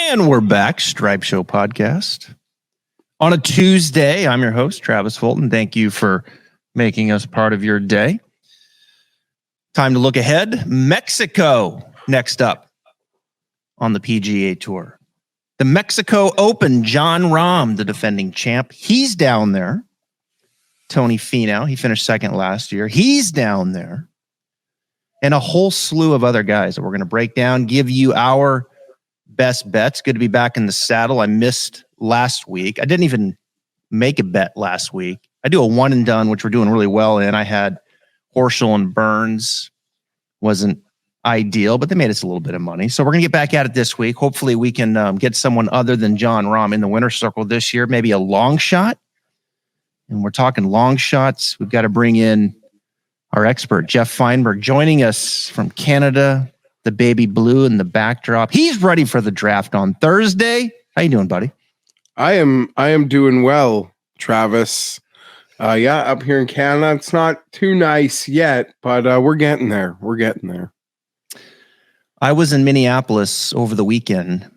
And we're back, Stripe Show Podcast. On a Tuesday, I'm your host, Travis Fulton. Thank you for making us part of your day. Time to look ahead. Mexico next up on the PGA Tour. The Mexico Open, Jon Rahm, the defending champ. He's down there. Tony Finau, he finished second last year. He's down there. And a whole slew of other guys that we're going to break down, give you our best bets. Good to be back in the saddle. I missed last week. I didn't even make a bet last week. I do a one and done, which we're doing really well in. I had Horschel and Burns. Wasn't ideal, but they made us a little bit of money. So we're going to get back at it this week. Hopefully we can get someone other than Jon Rahm in the winner's circle this year, maybe a long shot. And we're talking long shots. We've got to bring in our expert, Geoff Fienberg, joining us from Canada, the baby blue in the backdrop. He's ready for the draft on Thursday. How you doing, buddy? I am doing well, Travis. Up here in Canada, it's not too nice yet, but we're getting there. We're getting there. I was in Minneapolis over the weekend,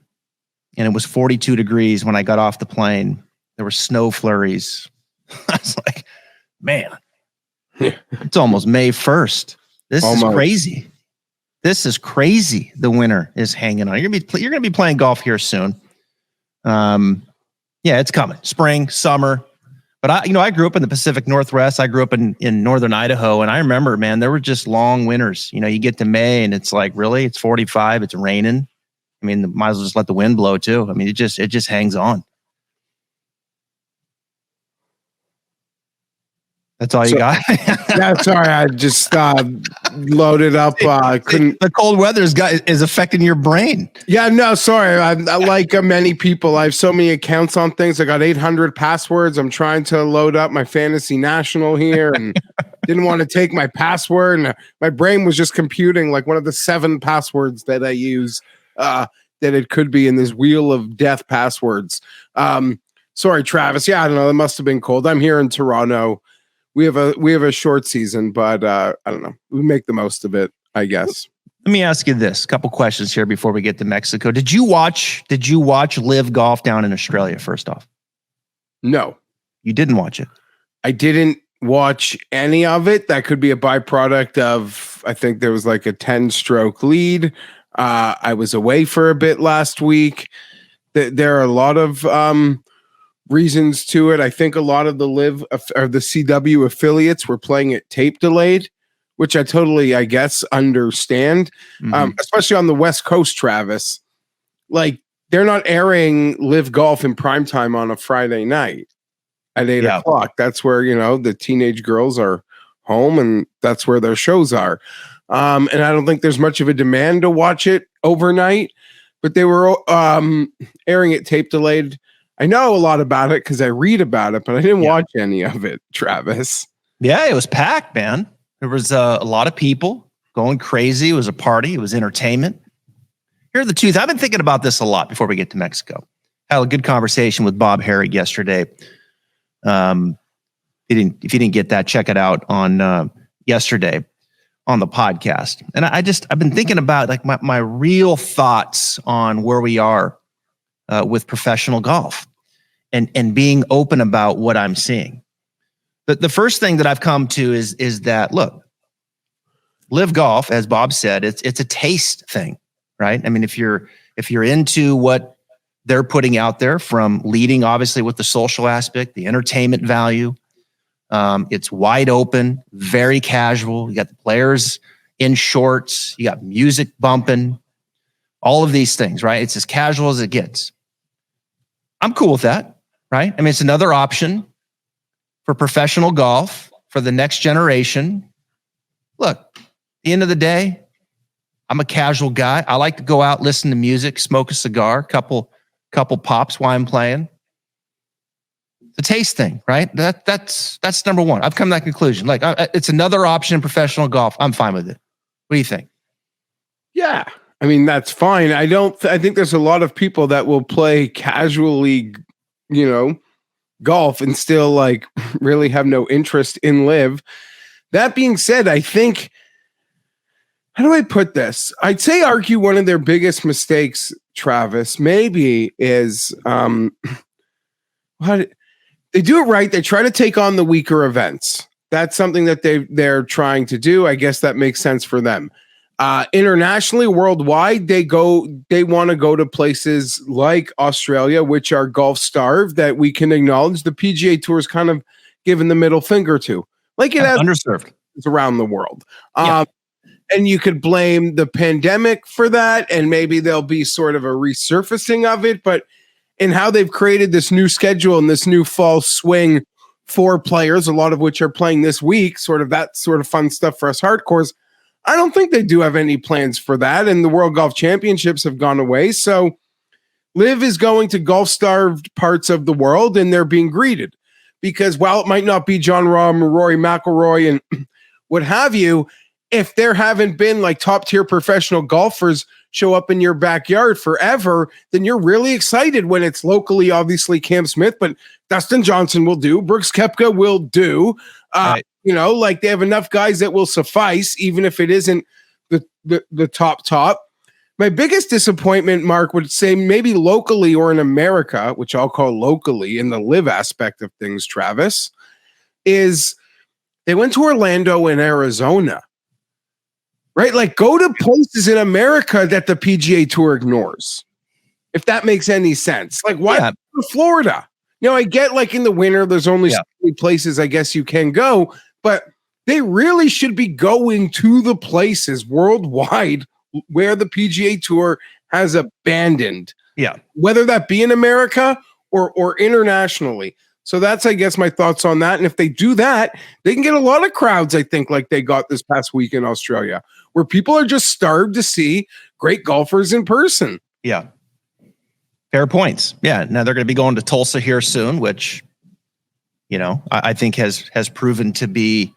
and it was 42 degrees when I got off the plane. There were snow flurries. I was like, man, it's almost May 1st. This is crazy. This is crazy. The winter is hanging on. You're gonna be playing golf here soon. Yeah, it's coming. Spring, summer. But I grew up in the Pacific Northwest. I grew up in northern Idaho, and I remember, man, there were just long winters. You get to May, and it's like, really, it's 45. It's raining. I mean, might as well just let the wind blow too. I mean, it just hangs on. That's all you got? Yeah, sorry. I just loaded up. Couldn't. The cold weather is affecting your brain. Yeah, no, sorry. I like many people. I have so many accounts on things. I got 800 passwords. I'm trying to load up my Fantasy National here and didn't want to take my password. And my brain was just computing like one of the 7 passwords that I use that it could be in this wheel of death passwords. Sorry, Travis. Yeah, I don't know. It must have been cold. I'm here in Toronto. We have a short season, but I don't know. We make the most of it, I guess. Let me ask you this: a couple questions here before we get to Mexico. Did you watch LIV Golf down in Australia? First off, no, you didn't watch it. I didn't watch any of it. That could be a byproduct of. I think there was like a 10-stroke lead. I was away for a bit last week. There are a lot of reasons to it. I think a lot of the LIV or the CW affiliates were playing it tape delayed, which I totally, I guess, understand, especially on the West Coast, Travis. Like, they're not airing LIV Golf in primetime on a Friday night at 8 o'clock. That's where, the teenage girls are home, and that's where their shows are. And I don't think there's much of a demand to watch it overnight, but they were airing it tape delayed. I know a lot about it because I read about it, but I didn't watch any of it, Travis. Yeah, it was packed, man. There was a lot of people going crazy. It was a party. It was entertainment. Here are the two. I've been thinking about this a lot before we get to Mexico. Had a good conversation with Bob Herrig yesterday. If you didn't get that, check it out on yesterday on the podcast. And I've been thinking about like my real thoughts on where we are with professional golf and being open about what I'm seeing. But the first thing that I've come to is that, look, LIV Golf, as Bob said, it's a taste thing, right? I mean, if you're into what they're putting out there, from leading obviously with the social aspect, the entertainment value, it's wide open, very casual. You got the players in shorts, you got music bumping, all of these things, right? It's as casual as it gets. I'm cool with that, right? I mean, it's another option for professional golf for the next generation. Look, at the end of the day, I'm a casual guy. I like to go out, listen to music, smoke a cigar, couple pops while I'm playing. It's a taste thing, right? That's number one. I've come to that conclusion. Like, it's another option in professional golf. I'm fine with it. What do you think? Yeah. I mean, that's fine. I think there's a lot of people that will play casually, golf and still like really have no interest in LIV. That being said, I think, how do I put this? I'd say argue one of their biggest mistakes, Travis, maybe is they do it right. They try to take on the weaker events. That's something that they're trying to do. I guess that makes sense for them. Internationally, worldwide, they want to go to places like Australia, which are golf starved, that we can acknowledge the PGA Tour is kind of given the middle finger to, like it has underserved around the world. And you could blame the pandemic for that, and maybe there'll be sort of a resurfacing of it. But in how they've created this new schedule and this new fall swing for players, a lot of which are playing this week, sort of that sort of fun stuff for us hardcores, I don't think they do have any plans for that. And the World Golf Championships have gone away. So LIV is going to golf-starved parts of the world, and they're being greeted. Because while it might not be John Rahm or Rory McIlroy and what have you, if there haven't been like top-tier professional golfers show up in your backyard forever, then you're really excited when it's locally, obviously, Cam Smith, but Dustin Johnson will do. Brooks Koepka will do. Right. You know, like they have enough guys that will suffice, even if it isn't the top. My biggest disappointment, Mark, would say maybe locally or in America, which I'll call locally in the LIV aspect of things, Travis, is they went to Orlando and Arizona, right? Like go to places in America that the PGA Tour ignores, if that makes any sense. Like why go to Florida? You know, I get like in the winter, there's only so many places I guess you can go, but they really should be going to the places worldwide where the PGA Tour has abandoned. Yeah. Whether that be in America or internationally. So that's, I guess, my thoughts on that. And if they do that, they can get a lot of crowds, I think, like they got this past week in Australia, where people are just starved to see great golfers in person. Yeah. Fair points. Yeah. Now they're going to be going to Tulsa here soon, which, you know, I think has proven to be,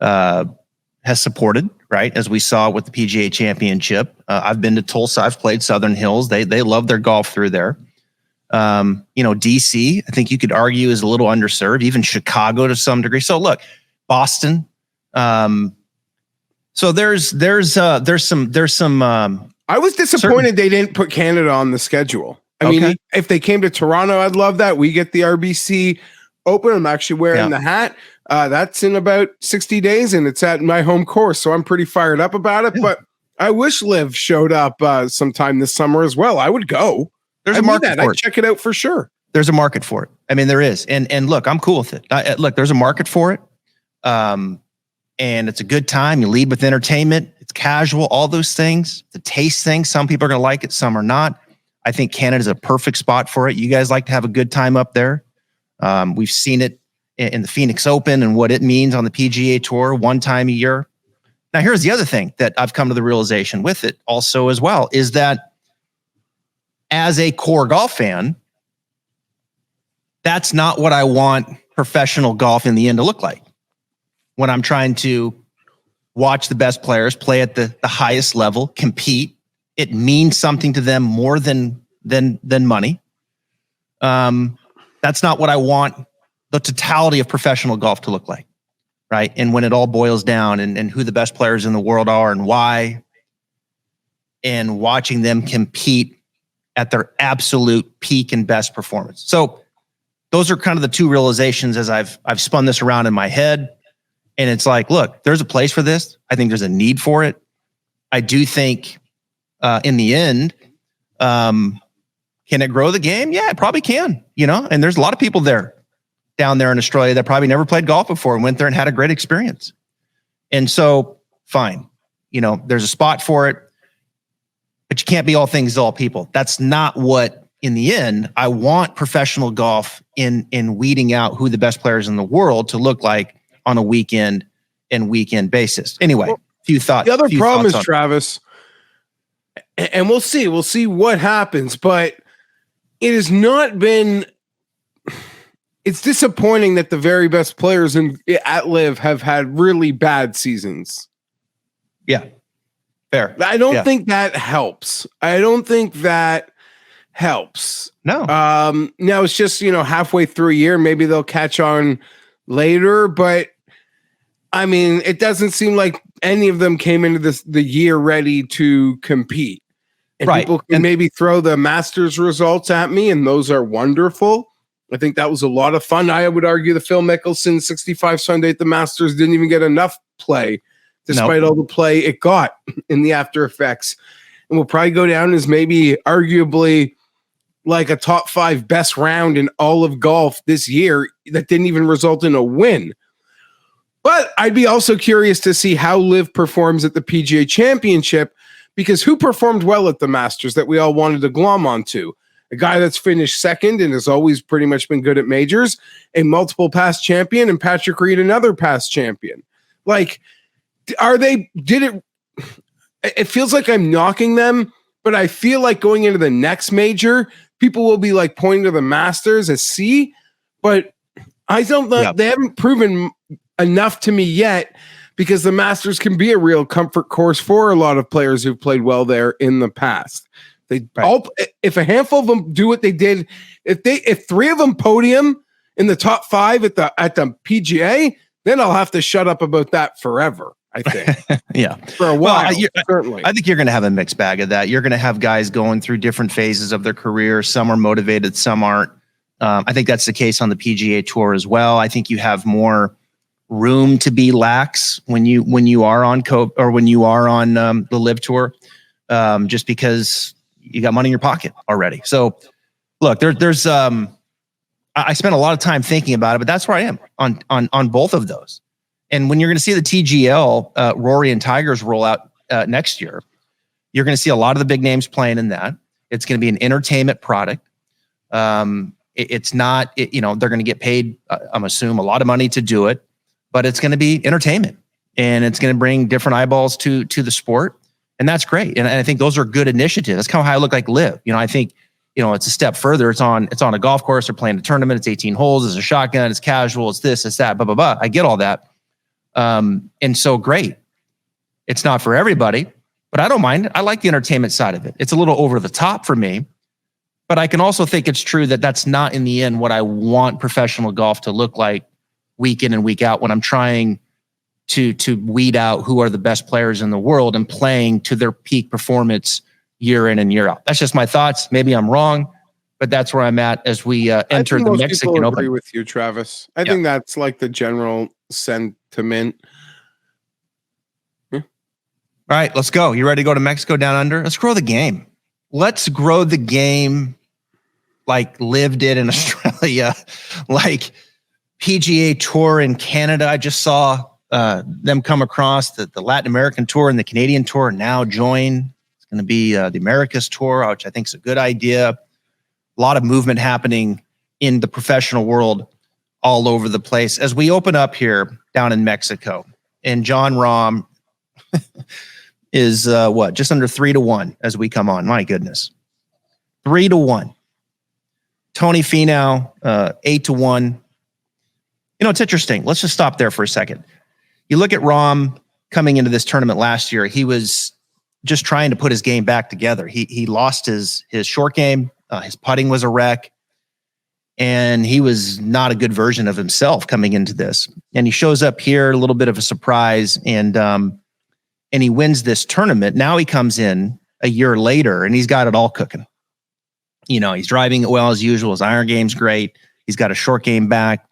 has supported, right? As we saw with the PGA Championship. I've been to Tulsa. I've played Southern Hills. They love their golf through there. You know, DC, I think you could argue is a little underserved, even Chicago to some degree. So look, Boston. So there's some, I was disappointed they didn't put Canada on the schedule. I mean, if they came to Toronto, I'd love that. We get the RBC Open. I'm actually wearing the hat. That's in about 60 days, and it's at my home course, so I'm pretty fired up about it. Yeah. But I wish LIV showed up sometime this summer as well. I would go. There's a market for it. I'd check it out for sure. There's a market for it. I mean, there is. And look, I'm cool with it. Look, there's a market for it. And it's a good time. You lead with entertainment. It's casual, all those things. The taste thing. Some people are going to like it. Some are not. I think Canada's a perfect spot for it. You guys like to have a good time up there. We've seen it in the Phoenix Open and what it means on the PGA Tour one time a year. Now, here's the other thing that I've come to the realization with it also as well, is that as a core golf fan, that's not what I want professional golf in the end to look like. When I'm trying to watch the best players play at the highest level, compete, it means something to them more than money. That's not what I want the totality of professional golf to look like, right? And when it all boils down and who the best players in the world are and why, and watching them compete at their absolute peak and best performance. So those are kind of the two realizations as I've spun this around in my head. And it's like, look, there's a place for this. I think there's a need for it. I do think in the end, can it grow the game? Yeah, it probably can, you know, and there's a lot of people down there in Australia that probably never played golf before and went there and had a great experience. And so fine, you know, there's a spot for it, but you can't be all things to all people. That's not what, in the end, I want professional golf in weeding out who the best players in the world to look like on a weekend and weekend basis. Anyway, few thoughts. The other problem is, Travis, and we'll see what happens, but it has not been, it's disappointing that the very best players at LIV have had really bad seasons. Yeah. Fair. I don't think that helps. No. Now it's just, you know, halfway through a year, maybe they'll catch on later, but I mean, it doesn't seem like any of them came into the year ready to compete. And Right. people can maybe throw the Masters results at me, and those are wonderful. I think that was a lot of fun. I would argue the Phil Mickelson 65 Sunday at the Masters didn't even get enough play, despite all the play it got in the after effects. And will probably go down as maybe arguably like a top 5 best round in all of golf this year that didn't even result in a win. But I'd be also curious to see how LIV performs at the PGA Championship, because who performed well at the Masters that we all wanted to glom onto? A guy that's finished second and has always pretty much been good at majors, a multiple past champion, and Patrick Reed, another past champion. Like, it feels like I'm knocking them, but I feel like going into the next major, people will be like pointing to the Masters as C, but I don't know. They haven't proven enough to me yet, because the Masters can be a real comfort course for a lot of players who've played well there in the past. If a handful of them do what they did, if 3 of them podium in the top 5 at the PGA, then I'll have to shut up about that forever, I think. Yeah. For a while, certainly. I think you're going to have a mixed bag of that. You're going to have guys going through different phases of their career. Some are motivated, some aren't. I think that's the case on the PGA Tour as well. I think you have more room to be lax when you are on the LIV Tour, just because you got money in your pocket already. So look, there's I spent a lot of time thinking about it, but that's where I am on both of those. And when you're going to see the TGL Rory and Tigers roll out next year, you're going to see a lot of the big names playing in that. It's going to be an entertainment product. It's not, they're going to get paid, I'm assuming, a lot of money to do it, but it's going to be entertainment, and it's going to bring different eyeballs to the sport. And that's great. And I think those are good initiatives. That's kind of how I look like LIV. I think, it's a step further. It's on a golf course. They're playing a tournament. It's 18 holes. It's a shotgun. It's casual. It's this, it's that, blah, blah, blah. I get all that. And so great. It's not for everybody, but I don't mind it. I like the entertainment side of it. It's a little over the top for me, but I can also think it's true that that's not in the end what I want professional golf to look like week in and week out, when I'm trying to weed out who are the best players in the world and playing to their peak performance year in and year out. That's just my thoughts. Maybe I'm wrong, but that's where I'm at as we enter the Mexican Open. I agree with you, Travis. I think that's like the general sentiment. All right, let's go. You ready to go to Mexico down under? Let's grow the game. Let's grow the game like LIV did in Australia, like PGA Tour in Canada. I just saw them come across the Latin American Tour and the Canadian Tour now join. It's going to be the Americas Tour, which I think is a good idea. A lot of movement happening in the professional world all over the place as we open up here down in Mexico. And Jon Rahm is just under 3-1 as we come on. My goodness, 3-1. Tony Finau 8-1. It's interesting. Let's just stop there for a second. You look at Rahm coming into this tournament last year. He was just trying to put his game back together. He lost his short game. His putting was a wreck, and he was not a good version of himself coming into this. And he shows up here, a little bit of a surprise, and he wins this tournament. Now he comes in a year later, and he's got it all cooking. He's driving it well as usual. His iron game's great. He's got a short game back.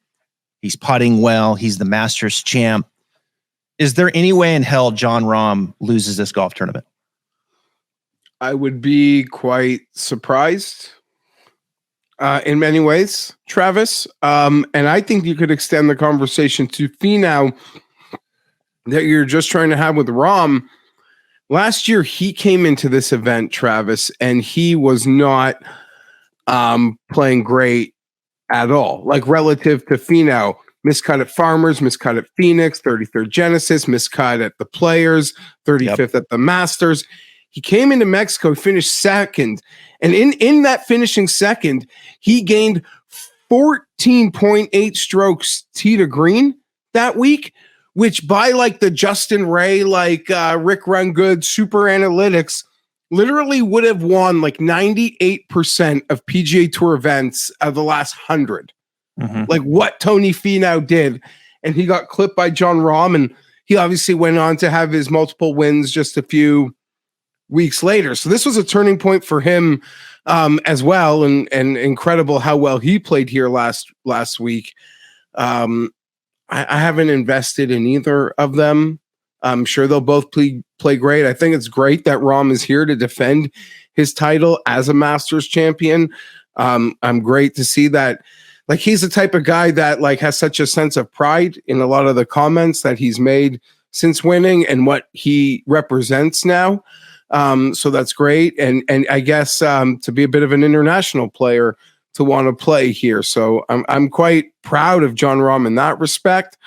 He's putting well. He's the Masters champ. Is there any way in hell Jon Rahm loses this golf tournament? I would be quite surprised in many ways, Travis. And I think you could extend the conversation to Finau that you're just trying to have with Rahm. Last year, he came into this event, Travis, and he was not playing great at all, like relative to Finau. Miscut at Farmers, miscut at Phoenix, 33rd Genesis, miscut at the Players, 35th at the Masters. He came into Mexico, finished second, and in that finishing second, he gained 14.8 strokes tee to green that week, which by like the Justin Ray, like Rick Rungood super analytics, literally would have won like 98% of PGA Tour events of the last 100. Mm-hmm. Like what Tony Finau did. And he got clipped by Jon Rahm, and he obviously went on to have his multiple wins just a few weeks later. So this was a turning point for him as well, and incredible how well he played here last week. I haven't invested in either of them. I'm sure they'll both play great. I think it's great that Rahm is here to defend his title as a Masters champion. I'm great to see that. Like, he's the type of guy that like has such a sense of pride in a lot of the comments that he's made since winning and what he represents now. So that's great. And I guess to be a bit of an international player to want to play here. So I'm quite proud of Jon Rahm in that respect.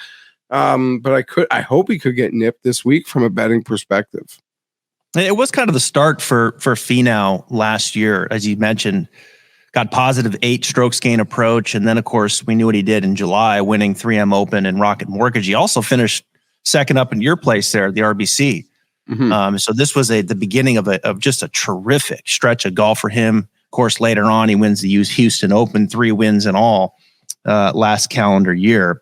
But I hope he could get nipped this week from a betting perspective. It was kind of the start for Finau last year, as you mentioned. Got positive 8 strokes gain approach. And then, of course, we knew what he did in July, winning 3M Open and Rocket Mortgage. He also finished second up in your place there, the RBC. Mm-hmm. So this was the beginning of just a terrific stretch of golf for him. Of course, later on, he wins the Houston Open, 3 wins in all last calendar year.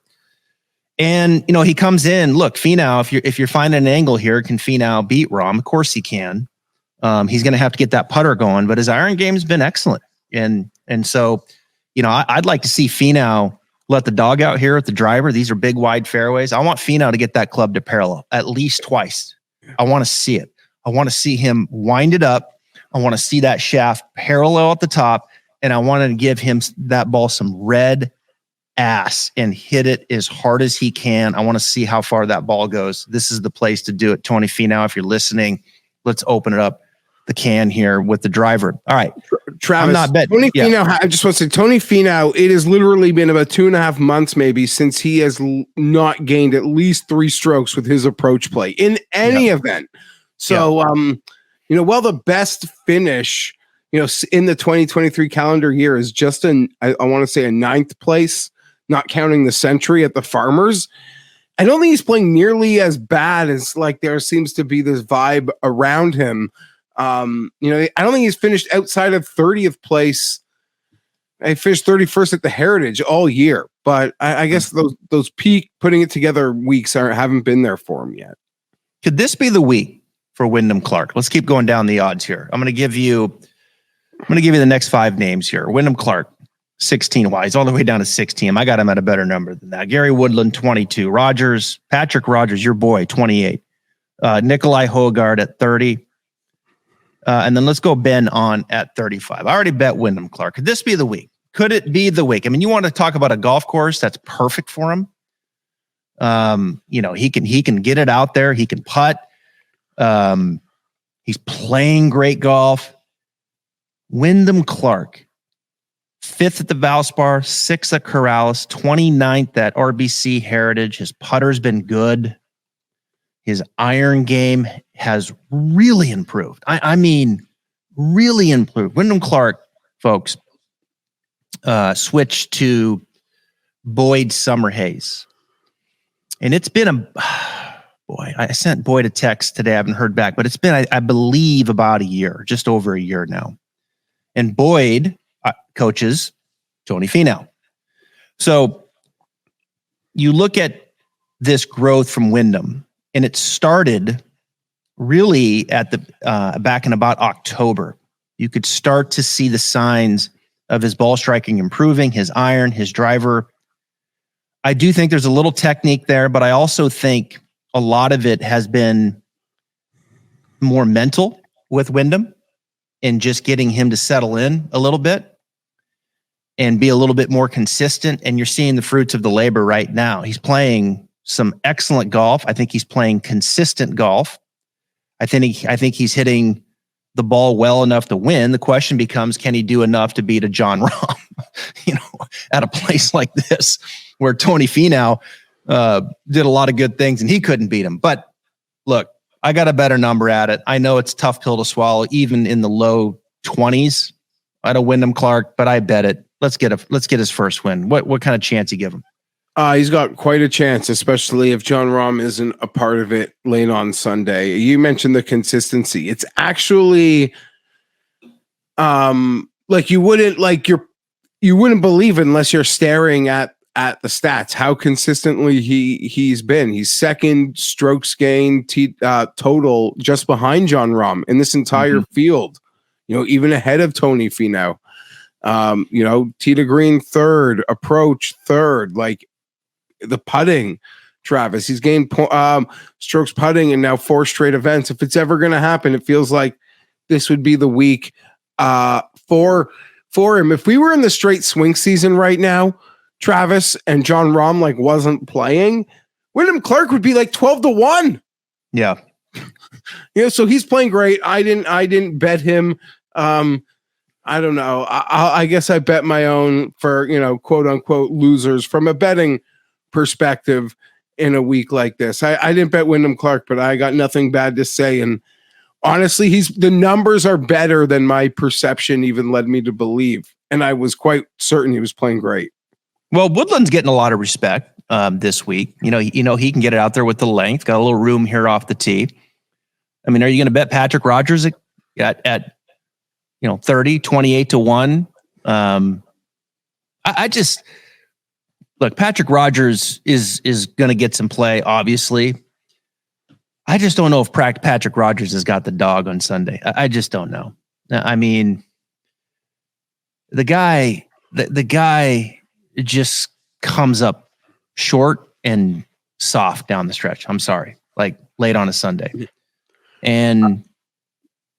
And, you know, he comes in, look, Finau, if you're finding an angle here, can Finau beat Rahm? Of course he can. He's going to have to get that putter going, but his iron game has been excellent. And so, you know, I'd like to see Finau let the dog out here at the driver. These are big, wide fairways. I want Finau to get that club to parallel at least twice. I want to see it. I want to see him wind it up. I want to see that shaft parallel at the top. And I want to give him that ball some red ass and hit it as hard as he can. I want to see how far that ball goes. This is the place to do it. Tony Finau, if you're listening, let's open it up the can here with the driver. All right. Travis, I'm not betting. Tony Finau, I just want to say, Tony Finau, it has literally been about 2.5 months maybe since he has not gained at least 3 strokes with his approach play in any event. So, you know, while the best finish, you know, in the 2023 calendar year is just I want to say a 9th place, not counting the Century at the Farmers, I don't think he's playing nearly as bad as like there seems to be this vibe around him. You know, I don't think he's finished outside of 30th place. I finished 31st at the Heritage all year, but I guess those peak putting it together weeks haven't been there for him yet. Could this be the week for Wyndham Clark? Let's keep going down the odds here. I'm going to give you the next 5 names here. Wyndham Clark, 16 wise, all the way down to 16. I got him at a better number than that. Gary Woodland, 22. Patrick Rogers, your boy, 28. Nikolai Hogard at 30. And then let's go Ben on at 35. I already bet Wyndham Clark. Could this be the week? Could it be the week? I mean, you want to talk about a golf course that's perfect for him. You know, he can get it out there. He can putt. He's playing great golf. Wyndham Clark, 5th at the Valspar, 6th at Corrales, 29th at RBC Heritage. His putter's been good. His iron game has really improved. I mean, really improved. Wyndham Clark, folks, switched to Boyd Summerhays. And it's been I sent Boyd a text today. I haven't heard back, but it's been, I believe, about a year, just over a year now. And Boyd coaches Tony Finau. So you look at this growth from Wyndham, and it started really at the back in about October. You could start to see the signs of his ball striking improving, his iron, his driver. I do think there's a little technique there, but I also think a lot of it has been more mental with Wyndham and just getting him to settle in a little bit and be a little bit more consistent. And you're seeing the fruits of the labor right now. He's playing some excellent golf. I think he's playing consistent golf. I think he's hitting the ball well enough to win. The question becomes, can he do enough to beat a Jon Rahm, you know, at a place like this where Tony Finau did a lot of good things and he couldn't beat him. But look, I got a better number at it. I know it's a tough pill to swallow, even in the low 20s. I don't Wyndham Clark, but I bet it. Let's get his first win. What kind of chance you give him? He's got quite a chance, especially if Jon Rahm isn't a part of it late on Sunday. You mentioned the consistency. It's actually like you wouldn't believe it unless you're staring at at the stats, how consistently he's been. He's second strokes gained total, just behind Jon Rahm in this entire field. Even ahead of Tony Finau. Tee to green third, approach third. Like the putting, Travis, he's gained strokes putting in now 4 straight events. If it's ever going to happen, it feels like this would be the week for him. If we were in the straight swing season right now, Travis, and Jon Rahm wasn't playing, Wyndham Clark would be 12-1. Yeah. So he's playing great. I didn't bet him. I don't know. I guess I bet my own for, quote unquote losers from a betting perspective in a week like this. I didn't bet Wyndham Clark, but I got nothing bad to say. And honestly, the numbers are better than my perception even led me to believe. And I was quite certain he was playing great. Well, Woodland's getting a lot of respect this week. He can get it out there with the length, got a little room here off the tee. I mean, are you going to bet Patrick Rogers at 30, 28-1? I just look, Patrick Rogers is going to get some play, obviously. I just don't know if Patrick Rogers has got the dog on Sunday. I just don't know. I mean, the guy just comes up short and soft down the stretch. I'm sorry, late on a Sunday. And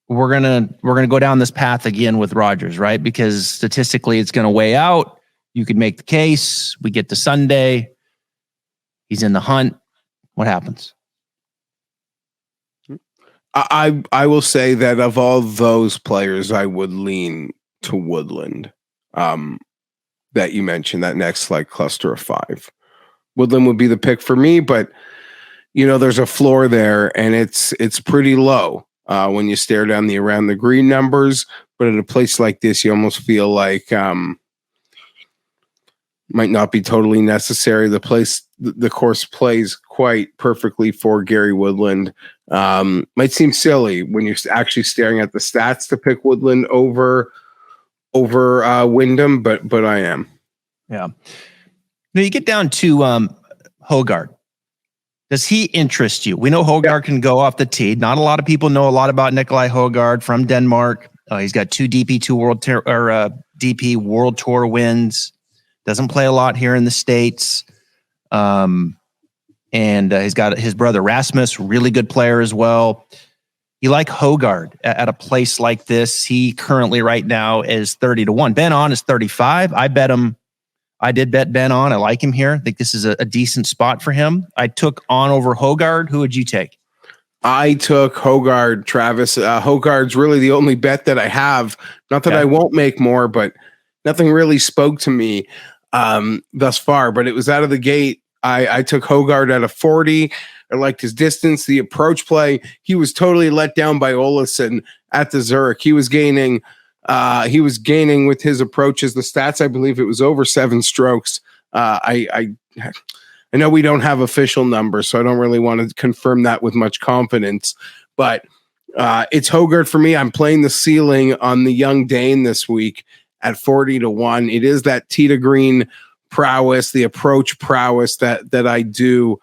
we're gonna go down this path again with Rogers, right? Because statistically it's gonna weigh out. You could make the case. We get to Sunday. He's in the hunt. What happens? I will say that of all those players, I would lean to Woodland. That you mentioned, that next cluster of 5. Woodland would be the pick for me, but there's a floor there and it's pretty low when you stare down around the green numbers. But at a place like this, you almost feel like might not be totally necessary. The course plays quite perfectly for Gary Woodland. Might seem silly when you're actually staring at the stats to pick Woodland over Wyndham, but I am. Yeah. Now you get down to Hojgaard. Does he interest you? We know Hojgaard can go off the tee. Not a lot of people know a lot about Nikolai Hojgaard from Denmark. He's got 2 DP World Tour wins. Doesn't play a lot here in the States. And he's got his brother Rasmus, really good player as well. You like Hojgaard at a place like this. He currently right now is 30-1. Ben On is 35. I bet him. I did bet Ben On. I like him here. I think this is a decent spot for him. I took On over Hojgaard. Who would you take? I took Hojgaard, Travis. Hojgaard's really the only bet that I have. Not that I won't make more, but nothing really spoke to me thus far. But it was out of the gate. I took Hojgaard at a 40. I liked his distance, the approach play. He was totally let down by Olesen at the Zurich. He was gaining with his approaches. The stats, I believe it was over 7 strokes. I know we don't have official numbers, so I don't really want to confirm that with much confidence. But it's Hojgaard for me. I'm playing the ceiling on the young Dane this week at 40-1. It is that tee to green prowess, the approach prowess that I do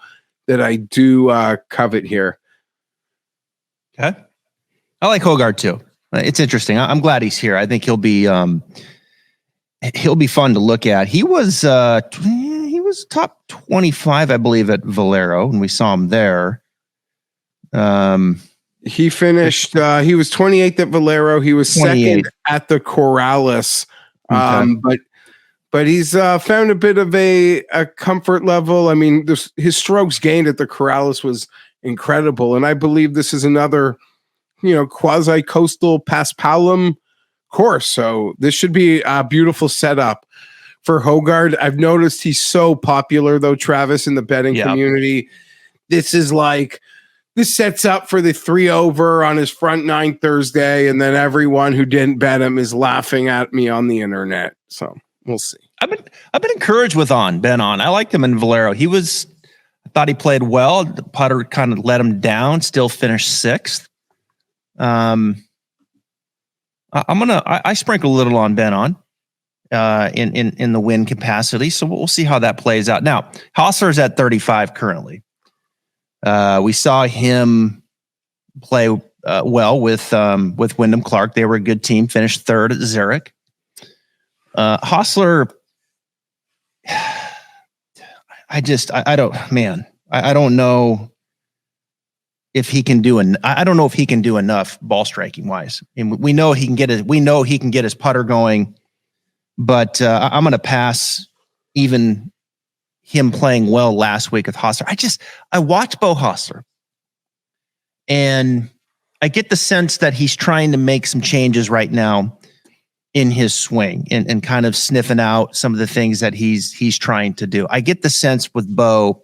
covet here. Okay. I like Hojgaard too. It's interesting. I'm glad he's here. I think he'll be fun to look at. He was top 25, I believe, at Valero, and we saw him there. He finished. He was 28th at Valero. He was 28th. Second at the Corrales. Okay. But he's found a bit of a comfort level. I mean, his strokes gained at the Corrales was incredible, and I believe this is another, quasi-coastal Paspalum course. So this should be a beautiful setup for Hojgaard. I've noticed he's so popular, though, Travis, in the betting community. This sets up for the 3 over on his front 9 Thursday, and then everyone who didn't bet him is laughing at me on the internet. So we'll see. I've been encouraged with Ben On. I liked him in Valero. I thought he played well. The putter kind of let him down. Still finished 6th. I sprinkle a little on Ben On, in the win capacity. So we'll see how that plays out. Now, Hostler's at 35 currently. We saw him play well with Wyndham Clark. They were a good team. Finished third at Zurich. Hostler, I don't know if he can do I don't know if he can do enough ball striking wise. And we know he can get his putter going, but I'm going to pass even him playing well last week with Hostler. I watched Beau Hostler, and I get the sense that he's trying to make some changes right now in his swing and kind of sniffing out some of the things that he's trying to do. I get the sense with Beau,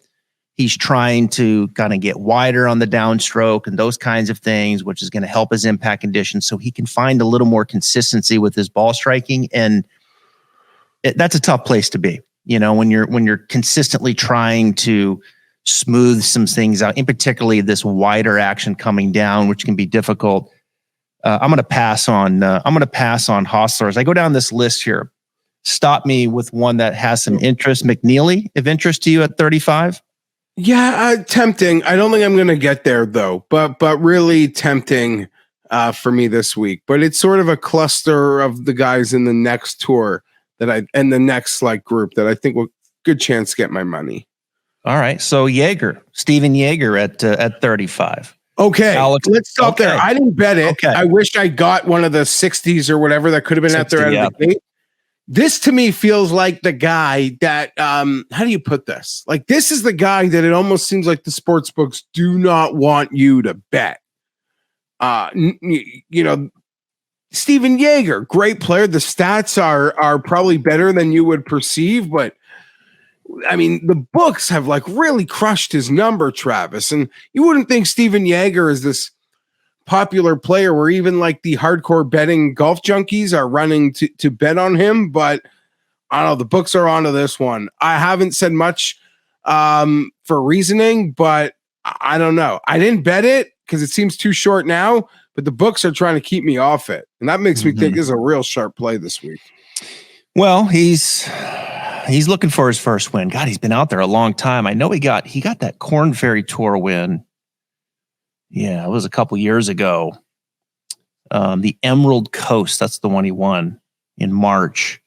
he's trying to kind of get wider on the downstroke and those kinds of things, which is going to help his impact conditions so he can find a little more consistency with his ball striking. And that's a tough place to be, when you're consistently trying to smooth some things out, in particularly this wider action coming down, which can be difficult. I'm going to pass on Hostler. As I go down this list here, stop me with one that has some interest. McNeely, of interest to you at 35? Yeah, tempting. I don't think I'm going to get there though, but really tempting for me this week. But it's sort of a cluster of the guys in the next tour and the next group that I think will good chance to get my money. All right, so Steven Jaeger at 35. Okay, Alex, let's stop there. I didn't bet it. Okay. I wish I got one of the 60s or whatever that could have been 60, out there out of the gate. This to me feels like the guy that, how do you put this? This is the guy that it almost seems like the sports books do not want you to bet. Steven Jaeger, great player. The stats are probably better than you would perceive, but I mean, the books have really crushed his number, Travis. And you wouldn't think Steven Jaeger is this popular player where even the hardcore betting golf junkies are running to bet on him. But I don't know, the books are onto this one. I haven't said much for reasoning, but I don't know. I didn't bet it because it seems too short now, but the books are trying to keep me off it. And that makes me think this is a real sharp play this week. Well, he's looking for his first win. God, he's been out there a long time. I know he got that Korn Ferry Tour win. Yeah, it was a couple years ago. The Emerald Coast, that's the one he won in March.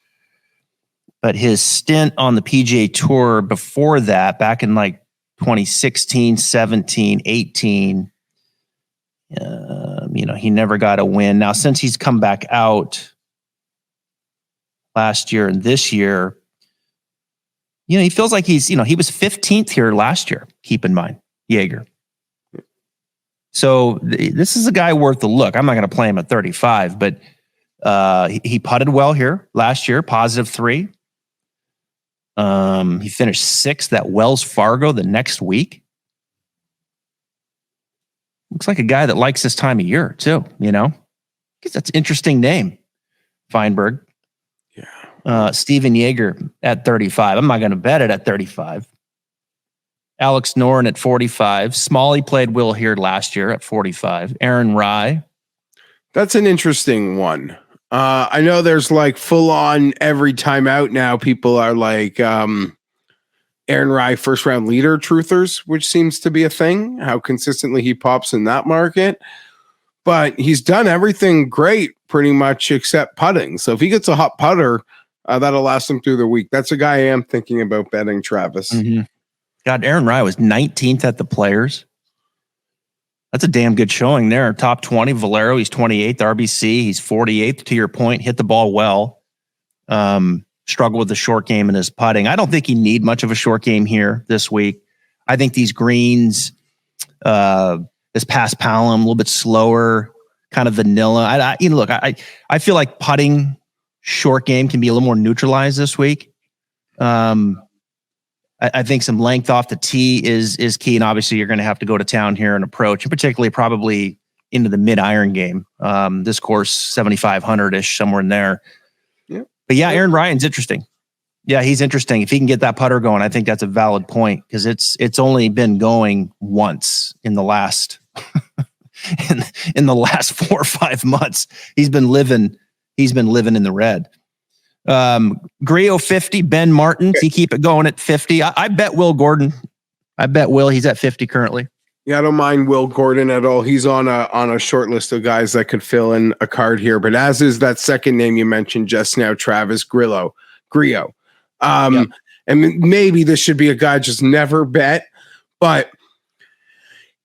But his stint on the PGA Tour before that, back in 2016, 17, 18, he never got a win. Now, since he's come back out last year and this year, he feels like he was 15th here last year, keep in mind, Jaeger. So this is a guy worth a look. I'm not going to play him at 35, but he putted well here last year, +3. He finished 6th at Wells Fargo the next week. Looks like a guy that likes this time of year too, Guess that's an interesting name, Fienberg. Yeah. Steven Jaeger at 35. I'm not going to bet it at 35. Alex Noren at 45. Smalley played well here last year at 45. Aaron Rye. That's an interesting one. I know there's full on every time out now. People are Aaron Rye first round leader truthers, which seems to be a thing, how consistently he pops in that market. But he's done everything great pretty much except putting. So if he gets a hot putter, that'll last him through the week. That's a guy I am thinking about betting, Travis. Mm-hmm. God, Aaron Rye was 19th at the Players. That's a damn good showing there. Top 20. Valero, he's 28th. RBC, he's 48th. To your point, hit the ball well. Struggle with the short game and his putting. I don't think he need much of a short game here this week. I think these greens, this past Palom, a little bit slower, kind of vanilla. I feel like putting short game can be a little more neutralized this week. I think some length off the tee is key, and obviously you're going to have to go to town here and approach, and particularly probably into the mid-iron game. This course, 7,500-ish, somewhere in there. Yep. But yeah, Aaron Ryan's interesting. Yeah, he's interesting. If he can get that putter going, I think that's a valid point because it's only been going once in the last in the last 4 or 5 months. He's been living in the red. Grio 50, Ben Martins. He keep it going at 50. I bet Will Gordon. I bet Will. He's at 50 currently. Yeah, I don't mind Will Gordon at all. He's on a short list of guys that could fill in a card here. But as is that second name you mentioned just now, Travis Grillo. Yep. And maybe this should be a guy just never bet, but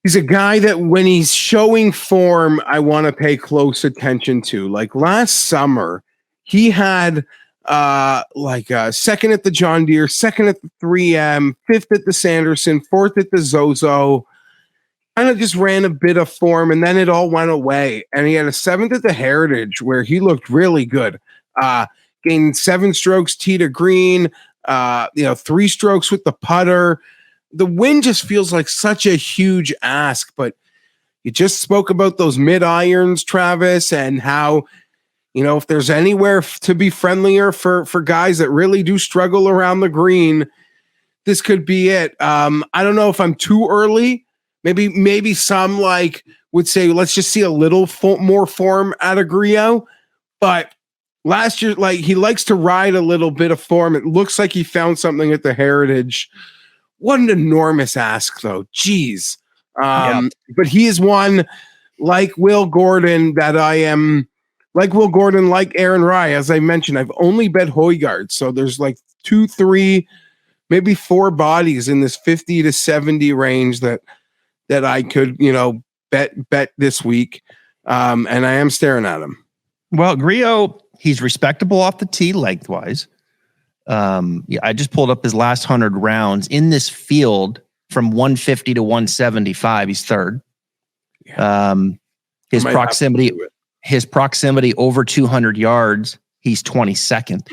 he's a guy that when he's showing form, I want to pay close attention to. Like last summer, he had second at the John Deere, second at the 3M, fifth at the Sanderson, fourth at the Zozo. Kind of just ran a bit of form, and then it all went away. And he had a seventh at the Heritage where he looked really good. Gained 7 strokes tee to green, 3 strokes with the putter. The win just feels like such a huge ask, but you just spoke about those mid irons, Travis, and how, if there's anywhere to be friendlier for guys that really do struggle around the green, this could be it. I don't know if I'm too early. Maybe some would say, let's just see a little more form out of Grillo. But last year, he likes to ride a little bit of form. It looks like he found something at the Heritage. What an enormous ask, though. Jeez. But he is one like Will Gordon that I am like Will Gordon, like Aaron Rye. As I mentioned, I've only bet Højgaard. So there's 2, 3, maybe 4 bodies in this 50 to 70 range that I could, bet this week. And I am staring at him. Well, Grillo, he's respectable off the tee lengthwise. I just pulled up his last 100 rounds in this field from 150 to 175. He's third. Yeah. His proximity over 200 yards. He's 22nd.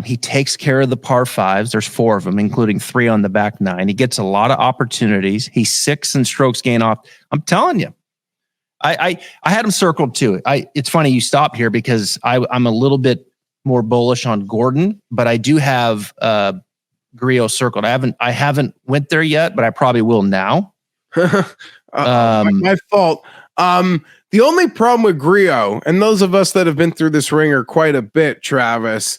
He takes care of the par 5s. There's 4 of them, including 3 on the back 9. He gets a lot of opportunities. He's 6th in strokes gain off. I'm telling you, I had him circled too. It's funny you stopped here because I'm a little bit more bullish on Gordon, but I do have Grillo circled. I haven't went there yet, but I probably will now. My fault. The only problem with Grillo, and those of us that have been through this ringer quite a bit, Travis,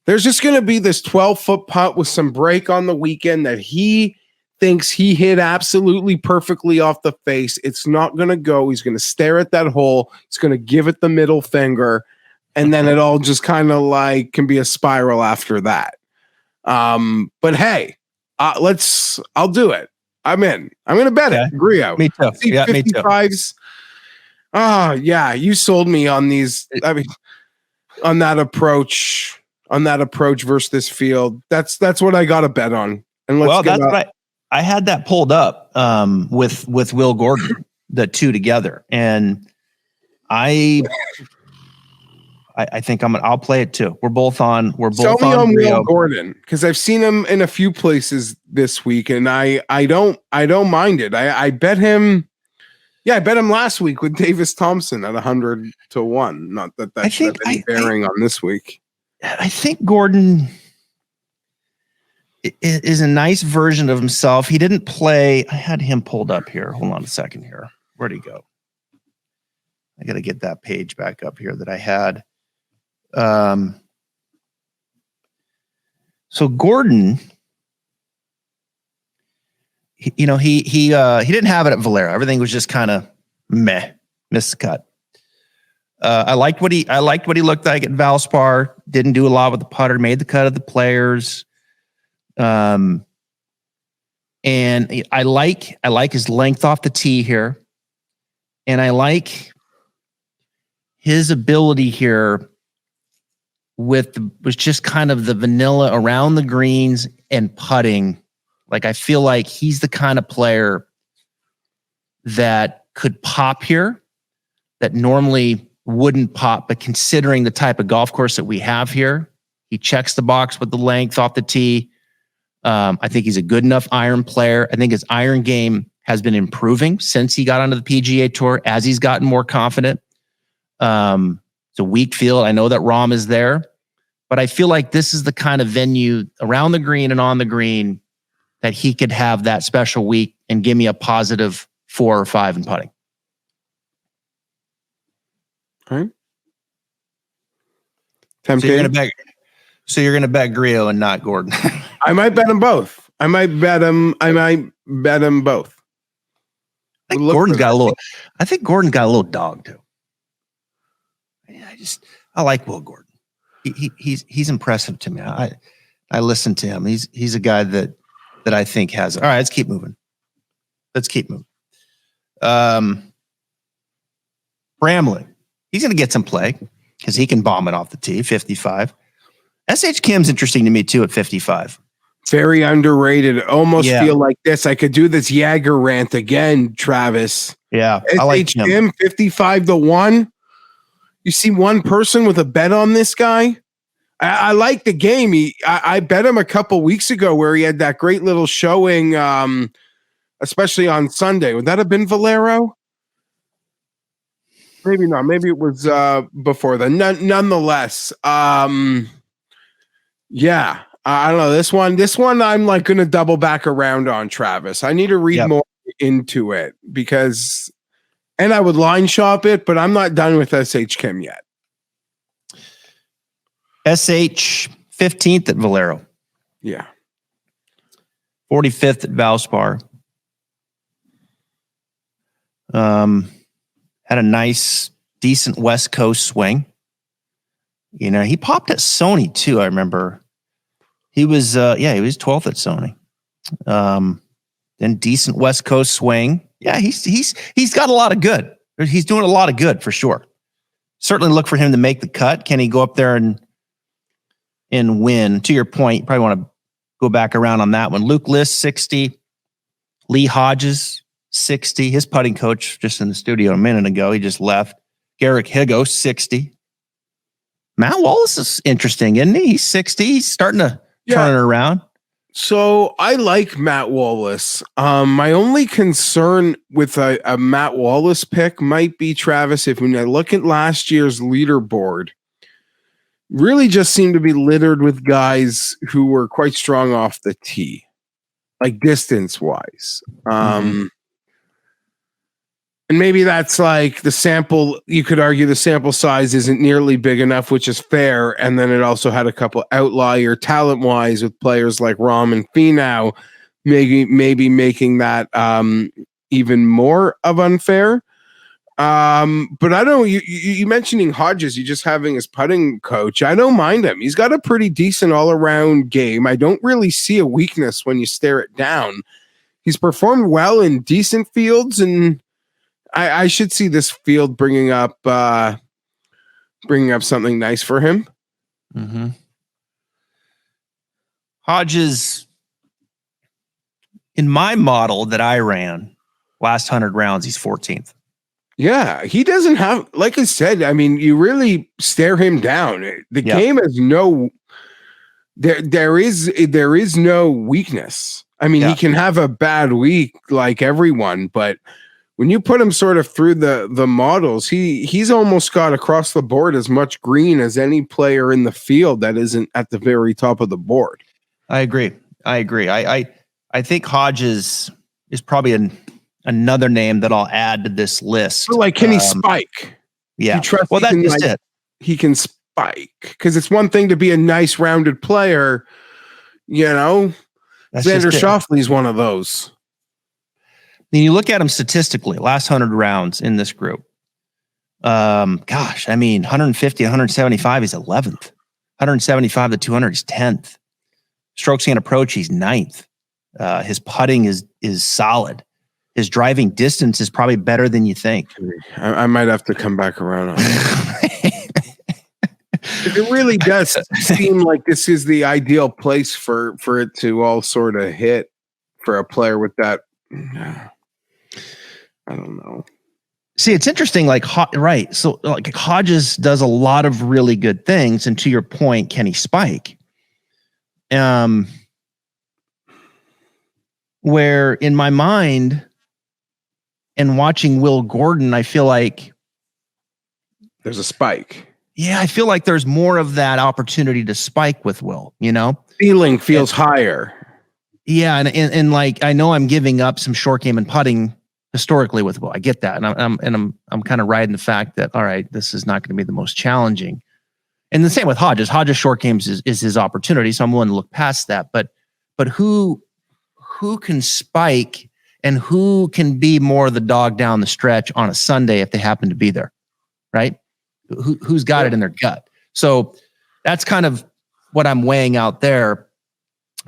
there's just going to be this 12-foot putt with some break on the weekend that he thinks he hit absolutely perfectly off the face. It's not going to go. He's going to stare at that hole. He's going to give it the middle finger. And then it all just kind of can be a spiral after that. But hey, I'll do it. I'm in. I'm going to bet it. Grillo. Me too. Yeah, me too. 55s. Oh, yeah. You sold me on these. I mean, on that approach versus this field. That's what I got to bet on. And that's what I had that pulled up with Will Gordon, the two together. And I think I'll play it too. We're both on Will Gordon, because I've seen him in a few places this week, and I don't mind it. I bet him. Yeah, I bet him last week with Davis Thompson at 100 to 1. Not that that's any bearing on this week. I think Gordon is a nice version of himself. He didn't play. I had him pulled up here. Hold on a second here. Where'd he go? I got to get that page back up here that I had. So Gordon, he didn't have it at Valero. Everything was just kind of meh, missed the cut. I liked what he looked like at Valspar. Didn't do a lot with the putter. Made the cut of the Players. And I like his length off the tee here, and I like his ability here was just kind of the vanilla around the greens and putting. Like, I feel like he's the kind of player that could pop here that normally wouldn't pop, but considering the type of golf course that we have here, he checks the box with the length off the tee. I think he's a good enough iron player. I think his iron game has been improving since he got onto the PGA Tour as he's gotten more confident. It's a weak field. I know that Rahm is there, but I feel like this is the kind of venue around the green and on the green that he could have that special week and give me a positive 4 or 5 in putting. All right. So you're gonna bet Griot and not Gordon. I might bet them both. I might bet them both. I think Gordon's got a little dog too. I like Will Gordon. He's impressive to me. I listen to him. He's a guy that I think has. All right, let's keep moving. Bramley, he's going to get some play because he can bomb it off the tee. 55. SH Kim's interesting to me too at 55. Very underrated. Almost feel like this. I could do this Jagger rant again, Travis. Yeah, I like SH Kim 55-1. You see one person with a bet on this guy. I like the game. I bet him a couple weeks ago where he had that great little showing, especially on Sunday. Would that have been Valero? Maybe not. Maybe it was before then. Nonetheless, yeah. I don't know. This one I'm like going to double back around on, Travis. I need to read more into it because, and I would line shop it, but I'm not done with SH Kim yet. SH 15th at Valero. Yeah. 45th at Valspar. Had a nice, decent West Coast swing. You know, he popped at Sony too. I remember he was, he was 12th at Sony. Then decent West Coast swing. Yeah, he's got a lot of good. He's doing a lot of good for sure. Certainly look for him to make the cut. Can he go up there and win? To your point, you probably want to go back around on that one. Luke List, 60. Lee Hodges, 60. His putting coach just in the studio a minute ago. He just left. Garrick Higo, 60. Matt Wallace is interesting, isn't he? He's 60. He's starting to turn it around. So I like Matt Wallace. My only concern with a Matt Wallace pick might be, Travis, if when I look at last year's leaderboard, really just seemed to be littered with guys who were quite strong off the tee, like distance-wise. And maybe that's like the sample, you could argue the sample size isn't nearly big enough, which is fair. And then it also had a couple outlier talent-wise with players like Rahm and Finau, maybe making that even more of unfair. But I don't, you mentioning Hodges, you just having his putting coach. I don't mind him. He's got a pretty decent all-around game. I don't really see a weakness when you stare it down. He's performed well in decent fields, and I should see this field bringing up something nice for him. Mm-hmm. Hodges, in my model that I ran, last 100 rounds, he's 14th. Yeah, he doesn't have, like I said, I mean, you really stare him down. The game has no, there is no weakness. I mean, he can have a bad week like everyone, but when you put him sort of through the models, he's almost got across the board as much green as any player in the field that isn't at the very top of the board. I agree. I think Hodges is probably another name that I'll add to this list. But like, can he spike? Yeah. Well, that's just it. He can spike because it's one thing to be a nice rounded player. You know, Xander Schauffele's one of those. Then you look at him statistically, last 100 rounds in this group. Gosh, I mean, 150, 175, he's 11th. 175 to 200, he's 10th. Strokes gained approach, he's 9th. His putting is solid. His driving distance is probably better than you think. I might have to come back around on it. It really does seem like this is the ideal place for it to all sort of hit for a player with that. I don't know. See, it's interesting. Right. So like Hodges does a lot of really good things. And to your point, can he spike? Where in my mind and watching Will Gordon, I feel like there's a spike. Yeah. I feel like there's more of that opportunity to spike with Will, you know, feeling feels higher. Yeah. And like, I know I'm giving up some short game and putting historically with Will. I get that. And I'm kind of riding the fact that, all right, this is not going to be the most challenging. And the same with Hodges. Hodges' short games is his opportunity, so I'm willing to look past that. But who can spike and who can be more the dog down the stretch on a Sunday if they happen to be there, right? Who's got it in their gut? So that's kind of what I'm weighing out there.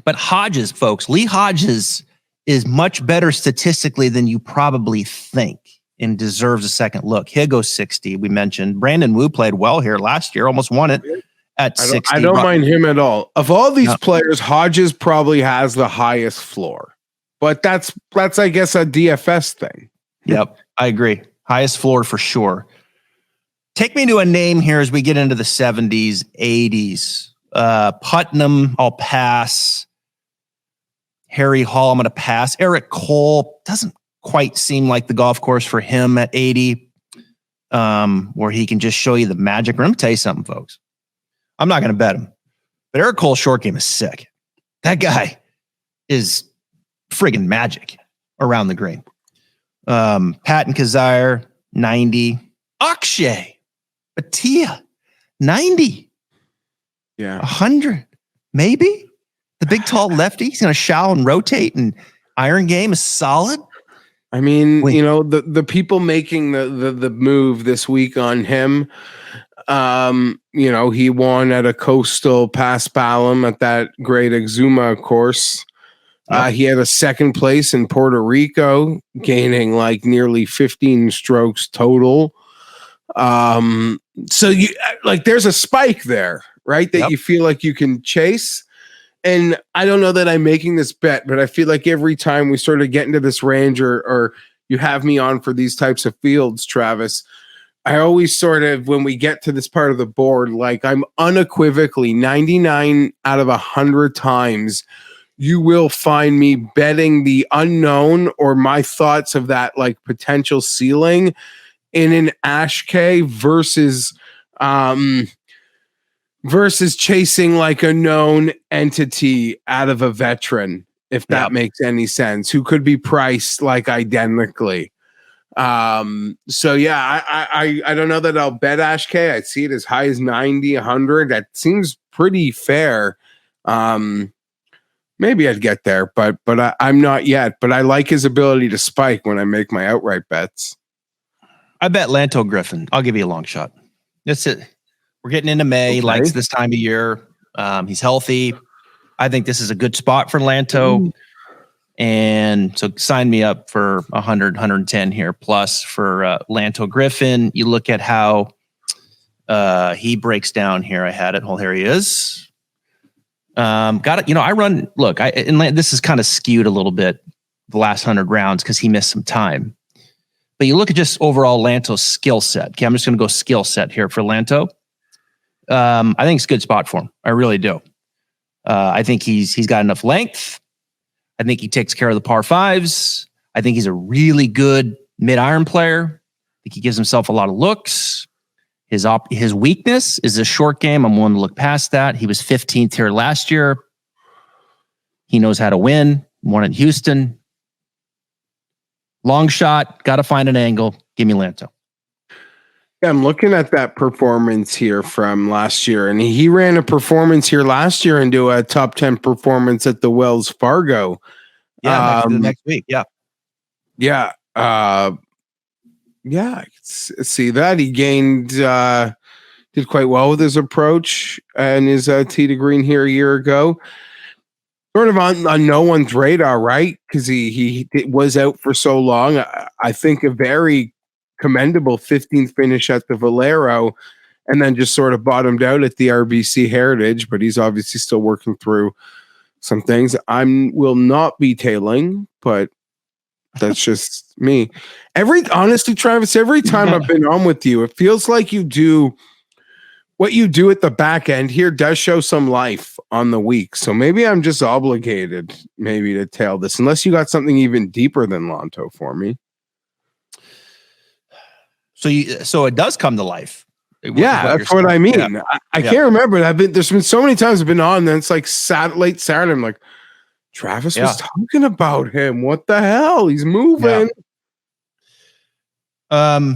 But Hodges, folks, Lee Hodges is much better statistically than you probably think and deserves a second look. Higo 60, we mentioned. Brandon Wu played well here last year, almost won it at 60. I don't mind him at all. Of all these players, Hodges probably has the highest floor. But that's I guess a DFS thing. Yep, I agree. Highest floor for sure. Take me to a name here as we get into the 70s, 80s. Putnam, I'll pass. Harry Hall, I'm going to pass. Eric Cole doesn't quite seem like the golf course for him at 80, where he can just show you the magic. I'm going to tell you something, folks. I'm not going to bet him, but Eric Cole's short game is sick. That guy is friggin' magic around the green. Patton Kazire, 90. Akshay Bhatia, 90. Yeah. 100, maybe. The big, tall lefty. He's going to shout and rotate, and iron game is solid. I mean, the people making the move this week on him, he won at a Coastal Pass Balam at that great Exuma course. Yep. He had a second place in Puerto Rico, gaining like nearly 15 strokes total. So you there's a spike there, right? That you feel like you can chase. And I don't know that I'm making this bet, but I feel like every time we sort of get into this range or you have me on for these types of fields, Travis, I always sort of, when we get to this part of the board, like I'm unequivocally 99 out of 100 times, you will find me betting the unknown or my thoughts of that like potential ceiling in an Ash K versus chasing like a known entity out of a veteran, if that makes any sense, who could be priced like identically. So yeah, I don't know that I'll bet Ash K. I'd see it as high as 90, 100. That seems pretty fair. Maybe I'd get there, but I'm not yet. But I like his ability to spike when I make my outright bets. I bet Lanto Griffin. I'll give you a long shot. That's it. We're getting into May. He likes this time of year. He's healthy. I think this is a good spot for Lanto. And so sign me up for 100, 110 here plus for Lanto Griffin. You look at how he breaks down here. I had it. Well, here he is. Got it. I run, look, this is kind of skewed a little bit the last 100 rounds because he missed some time. But you look at just overall Lanto's skill set. Okay, I'm just going to go skill set here for Lanto. I think it's a good spot for him. I really do. I think he's got enough length. I think he takes care of the par fives. I think he's a really good mid-iron player. I think he gives himself a lot of looks. His weakness is a short game. I'm willing to look past that. He was 15th here last year. He knows how to win. Won at Houston. Long shot. Got to find an angle. Give me Lanto. Yeah, I'm looking at that performance here from last year, and he ran a performance here last year into a top 10 performance at the Wells Fargo. Yeah, next week. Yeah. Yeah. I can see that. He gained, did quite well with his approach and his tee to green here a year ago. Sort of on no one's radar, right? Because he was out for so long. I think a very commendable 15th finish at the Valero, and then just sort of bottomed out at the RBC Heritage, but he's obviously still working through some things. Will not be tailing, but that's just me. Honestly, Travis, every time I've been on with you, it feels like what you do at the back end here does show some life on the week. So maybe I'm just obligated to tail this, unless you got something even deeper than Lanto for me. So it does come to life. Yeah, that's what I mean. Yeah. I can't remember. There's been so many times I've been on, and then it's like late Saturday. I'm like, Travis was talking about him. What the hell? He's moving. Yeah.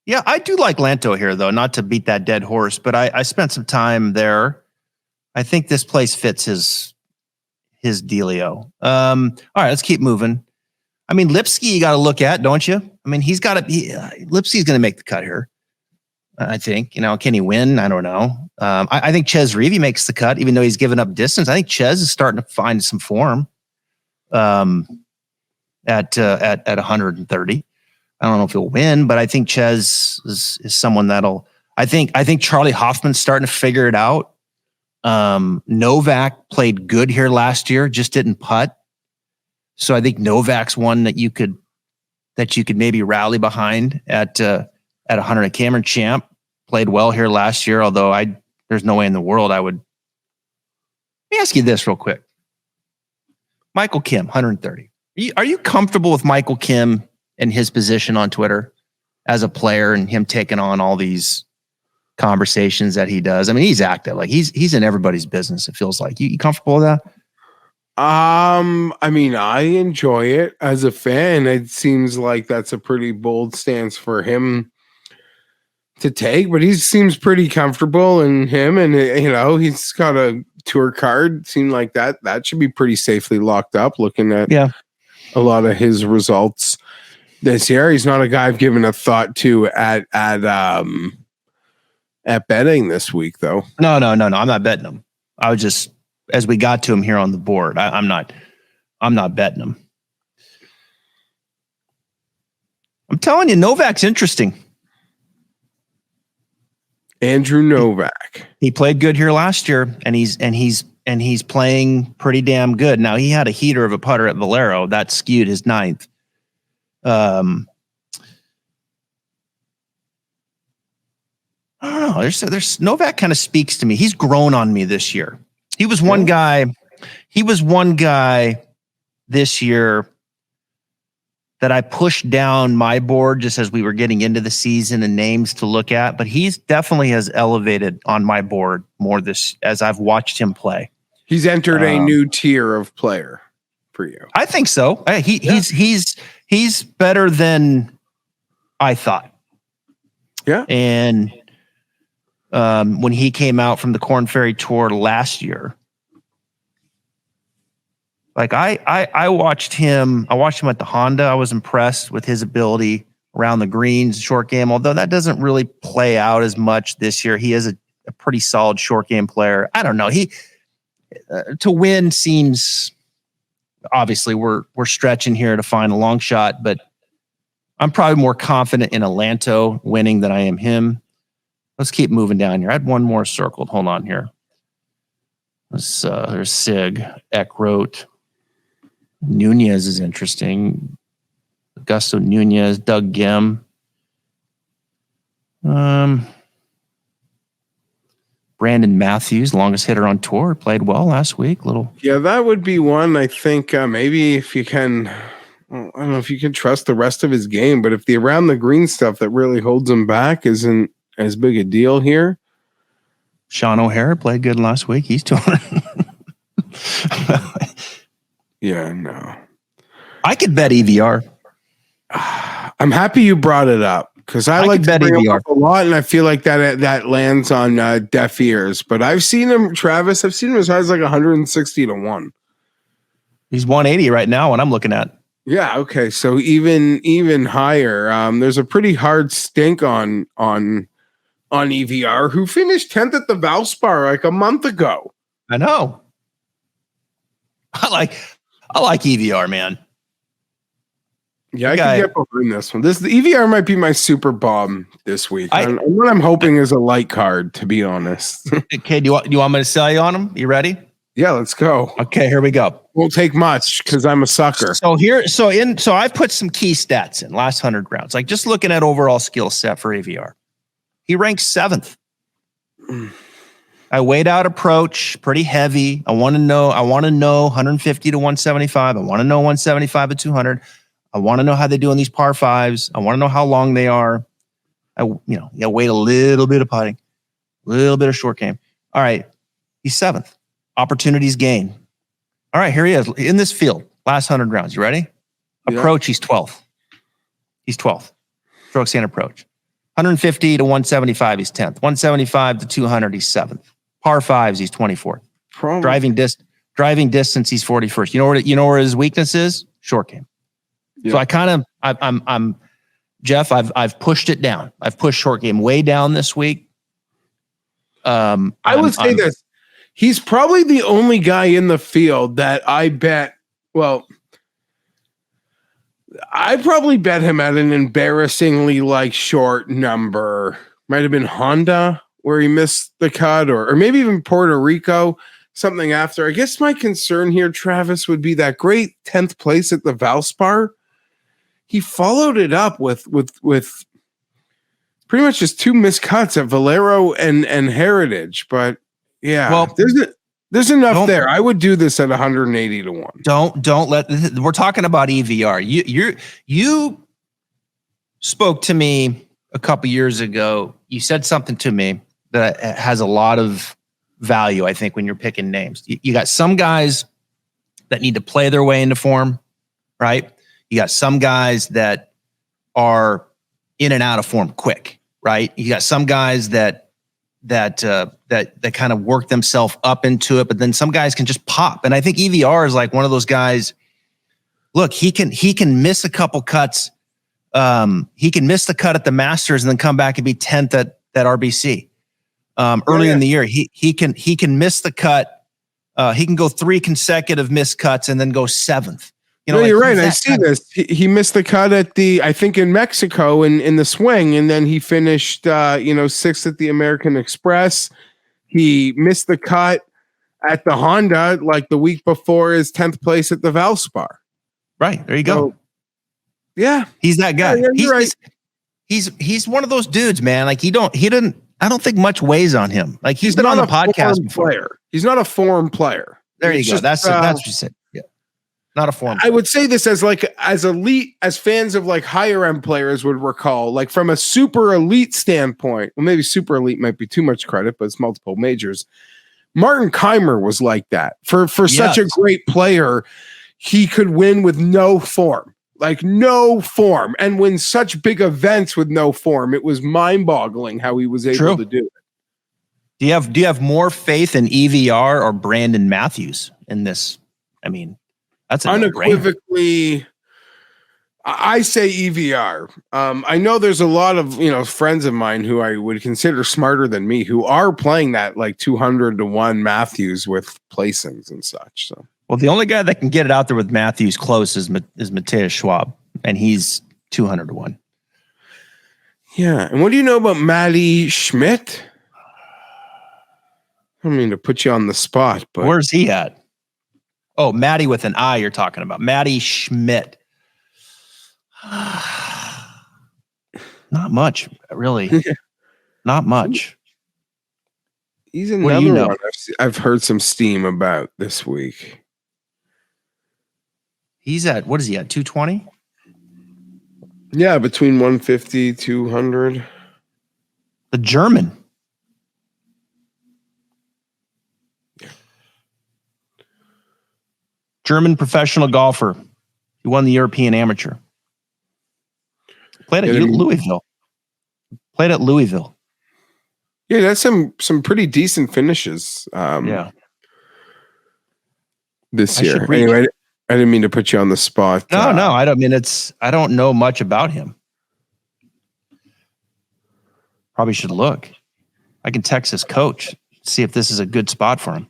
Yeah, I do like Lanto here, though, not to beat that dead horse, but I spent some time there. I think this place fits his dealio. All right, let's keep moving. I mean, Lipsky, you got to look at, don't you? I mean, Lipsky's going to make the cut here. I think, can he win? I don't know. I think Ches Reavie makes the cut, even though he's given up distance. I think Ches is starting to find some form at 130. I don't know if he'll win, but I think Ches is someone that'll. I think Charlie Hoffman's starting to figure it out. Novak played good here last year, just didn't putt. So I think Novak's one that you could maybe rally behind at 100. Cameron Champ played well here last year, although there's no way in the world I would. Let me ask you this real quick. Michael Kim, 130. Are you comfortable with Michael Kim and his position on Twitter as a player and him taking on all these conversations that he does? I mean, he's active. Like he's in everybody's business, it feels like. You comfortable with that? I mean, I enjoy it as a fan. It seems like that's a pretty bold stance for him to take, but he seems pretty comfortable in him, and he's got a tour card. Seemed like that should be pretty safely locked up. Looking at a lot of his results this year, he's not a guy I've given a thought to at betting this week, though. No. I'm not betting him. I was just, as we got to him here on the board, I'm not betting him. I'm telling you, Novak's interesting. Andrew Novak. He played good here last year, and he's playing pretty damn good. Now, he had a heater of a putter at Valero that skewed his ninth. I don't know. There's Novak kind of speaks to me. He's grown on me this year. He was one guy this year that I pushed down my board just as we were getting into the season and names to look at, but he's definitely has elevated on my board more as I've watched him play. He's entered a new tier of player for you. I think so. He's better than I thought. Yeah. And when he came out from the Korn Ferry Tour last year, like I watched him at the Honda. I was impressed with his ability around the greens, short game, although that doesn't really play out as much this year. He is a pretty solid short game player. I don't know. He to win seems, obviously we're stretching here to find a long shot, but I'm probably more confident in Lanto winning than I am him. Let's keep moving down here. I had one more circled. Hold on here. There's Sig, Eckroat. Nunez is interesting. Augusto Nunez, Doug Gim. Brandon Matthews, longest hitter on tour, played well last week. That would be one. I think maybe if you can, I don't know if you can trust the rest of his game, but if the around the green stuff that really holds him back isn't as big a deal here. Sean O'Hara played good last week. He's 200. Yeah, no. I could bet EVR. I'm happy you brought it up because I like to bring him up a lot, and I feel like that lands on deaf ears. But I've seen him, Travis. I've seen him as high as like 160 to 1. He's 180 right now. What I'm looking at. Yeah. Okay. So even higher. There's a pretty hard stink on EVR, who finished 10th at the Valspar like a month ago. I know. I like EVR, man. Yeah, I can get behind this one. The EVR might be my super bomb this week. What I'm hoping is a light card, to be honest. Okay, do you want me to sell you on them? You ready? Yeah, let's go. Okay, here we go. Won't take much because I'm a sucker. So I've put some key stats in last 100 rounds, like just looking at overall skill set for EVR. He ranks 7th. I weighed out approach, pretty heavy. I want to know 150 to 175. I want to know 175 to 200. I want to know how they do on these par fives. I want to know how long they are. You weight a little bit of putting, a little bit of short game. All right. He's 7th. Opportunities gain. All right, here he is in this field. Last 100 rounds. You ready? Approach, he's 12th. He's 12th. Strokes and approach. 150 to 175, he's 10th. 175 to 200, he's 7th. Par fives, he's 24th. Driving distance, he's 41st. You know where his weakness is? Short game. Yeah. So I'm Geoff, I've pushed it down. I've pushed short game way down this week. I would say this. He's probably the only guy in the field that I bet, well, I probably bet him at an embarrassingly short number. Might have been Honda where he missed the cut, or maybe even Puerto Rico, something after. I guess my concern here, Travis, would be that great 10th place at the Valspar. He followed it up with pretty much just 2 missed cuts at Valero and Heritage. But yeah, well, there's enough there. I would do this at 180 to 1. Don't let. We're talking about EVR. You spoke to me a couple years ago. You said something to me that has a lot of value, I think, when you're picking names. You got some guys that need to play their way into form, right? You got some guys that are in and out of form quick, right? You got some guys that kind of work themselves up into it, but then some guys can just pop. And I think EVR is like one of those guys. Look, he can miss a couple cuts. He can miss the cut at the Masters and then come back and be 10th at RBC. Early in the year, he can miss the cut. He can go 3 consecutive missed cuts and then go 7th. You're right. I see this. He missed the cut at I think in Mexico in the swing, and then he finished 6th at the American Express. He missed the cut at the Honda the week before his 10th place at the Valspar. Right. There you go. Yeah. He's that guy. Yeah, you're right. He's one of those dudes, man. I don't think much weighs on him. He's been on the podcast before. Player. He's not a form player. There you go. That's what you said. Yeah. Not a form. I would say this as elite, as fans of higher end players would recall, from a super elite standpoint. Well, maybe super elite might be too much credit, but it's multiple majors. Martin Keimer was like that. For such a great player, he could win with no form. No form, and win such big events with no form. It was mind-boggling how he was able to do it. Do you have more faith in EVR or Brandon Matthews in this? I mean, that's unequivocally. I say EVR. I know there's a lot of friends of mine who I would consider smarter than me who are playing that 200 to 1 Matthews with placings and such. So. Well, the only guy that can get it out there with Matthews close is Matthias Schwab, and he's 200 to 1. Yeah, and what do you know about Matty Schmidt? I don't mean to put you on the spot, but where's he at? Oh, Matty with an I you're talking about. Matty Schmidt. Not much, really. Not much. He's another one I've heard some steam about this week. He's at, what is he at, 220? Yeah, between 150, 200. The German. German professional golfer. He won the European Amateur. Played at Louisville. Yeah, that's some pretty decent finishes. This year. Anyway, I didn't mean to put you on the spot. No, I don't know much about him. Probably should look. I can text his coach, see if this is a good spot for him.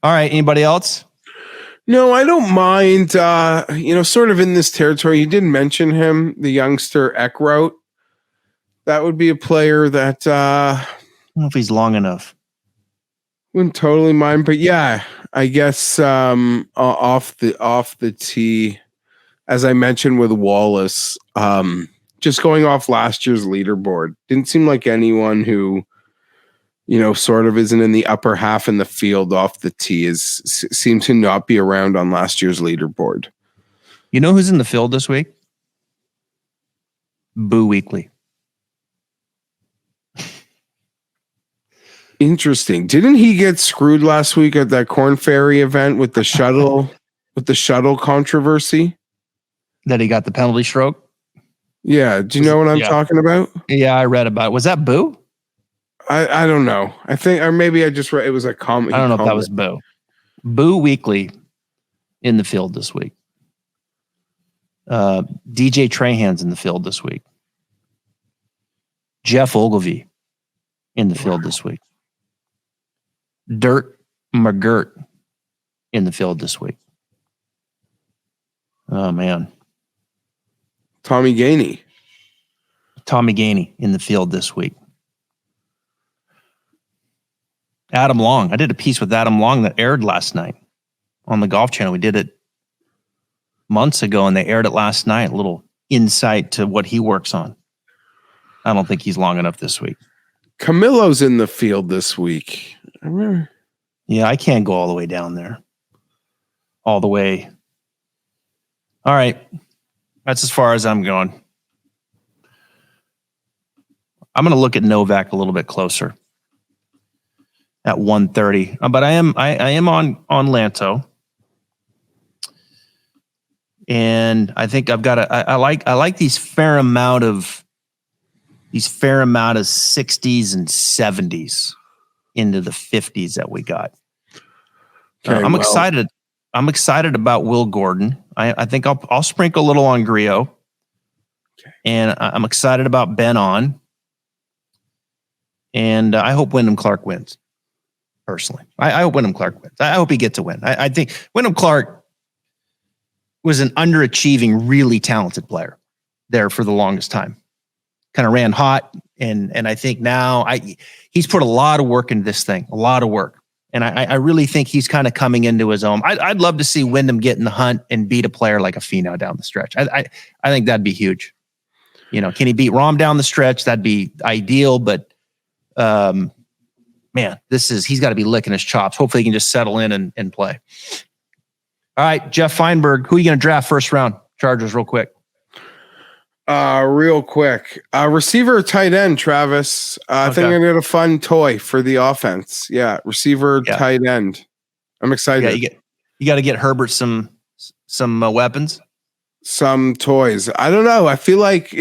All right. Anybody else? No, I don't mind. Sort of in this territory. You didn't mention him, the youngster Eckroat. That would be a player that I don't know if he's long enough. Wouldn't totally mind, but yeah, I guess off the tee, as I mentioned with Wallace, just going off last year's leaderboard, didn't seem like anyone who, sort of isn't in the upper half in the field off the tee seemed to not be around on last year's leaderboard. You know who's in the field this week? Boo Weekly. Interesting. Didn't he get screwed last week at that Corn Ferry event with the shuttle controversy? That he got the penalty stroke. Yeah. Do you know what I'm talking about? Yeah, I read about it. Was that Boo? I don't know. I think, or maybe I just read it was a comment. I don't know if that was Boo. Boo Weekly in the field this week. DJ Trahan's in the field this week. Jeff Ogilvie in the field this week. Dirt McGirt in the field this week. Oh, man. Tommy Gainey in the field this week. Adam Long. I did a piece with Adam Long that aired last night on the Golf Channel. We did it months ago, and they aired it last night. A little insight to what he works on. I don't think he's long enough this week. Camilo's in the field this week. I remember. Yeah, I can't go all the way down there. All the way. All right. That's as far as I'm going. I'm going to look at Novak a little bit closer at 130. But I am on Lanto. And I think I've got I like these fair amount of 60s and 70s into the 50s that we got. Okay, I'm excited. I'm excited about Will Gordon. I think I'll sprinkle a little on Griot. Okay. And I'm excited about Ben On. And I hope Wyndham Clark wins. Personally, I hope Wyndham Clark wins. I hope he gets a win. I think Wyndham Clark was an underachieving, really talented player there for the longest time. Kind of ran hot, and I think now he's put a lot of work into this thing, a lot of work. And I really think he's kind of coming into his own. I'd love to see Wyndham get in the hunt and beat a player like a Finau down the stretch. I think that'd be huge. You know, can he beat Rahm down the stretch? That'd be ideal. But man, he's got to be licking his chops. Hopefully he can just settle in and play. All right, Geoff Fienberg, who are you going to draft first round? Chargers, real quick. Real quick. Receiver or tight end, Travis. I think I'm going to get a fun toy for the offense. Yeah, receiver, tight end. I'm excited. Yeah, you got to get Herbert some weapons. Some toys. I don't know. I feel like,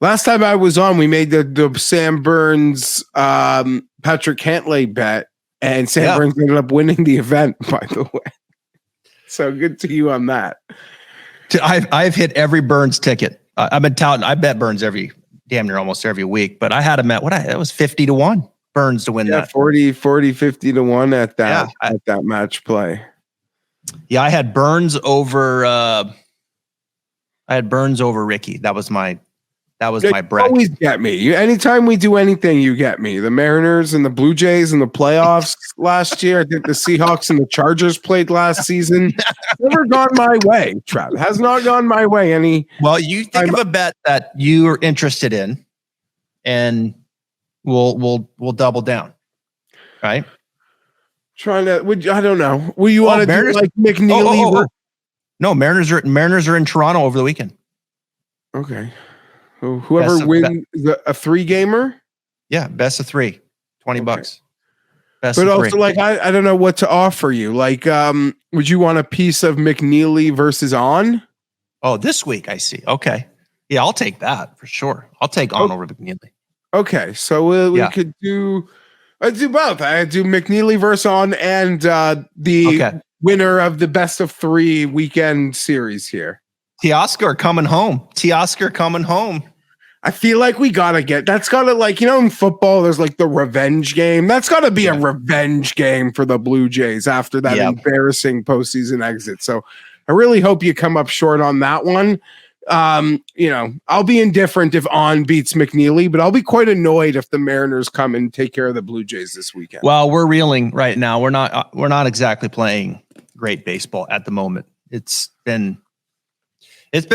last time I was on, we made the Sam Burns, Patrick Cantlay bet, and Sam Burns ended up winning the event, by the way. So good to you on that. I've hit every Burns ticket. I've been touting. I bet Burns damn near almost every week, but I had him at that was 50-1 Burns to win that. 40, 50-1 at that at that match play. Yeah, I had Burns over Ricky. That was my bracket. Always get me. Anytime we do anything, you get me. The Mariners and the Blue Jays in the playoffs last year. I think the Seahawks and the Chargers played last season. Never gone my way, Trav. Has not gone my way any. Well, you think of a bet that you are interested in, and we'll double down. Right? I don't know. Will you want to do like McNeely? No, Mariners are in Toronto over the weekend. Okay. Whoever wins a 3-gamer? Yeah, best of 3, $20. Best but of also, 3. like, I don't know what to offer you. Like, would you want a piece of McNeely versus On? Oh, this week, I see. Okay. Yeah, I'll take that for sure. I'll take On over McNeely. Okay, so we could do... I'd do both. I'd do McNeely versus On and the winner of the best of 3 weekend series here. Teoscar coming home. I feel like that's gotta, like, in football, there's like the revenge game. That's gotta be a revenge game for the Blue Jays after that embarrassing postseason exit. So I really hope you come up short on that one. I'll be indifferent if On beats McNeely, but I'll be quite annoyed if the Mariners come and take care of the Blue Jays this weekend. Well, we're reeling right now. We're not exactly playing great baseball at the moment. It's been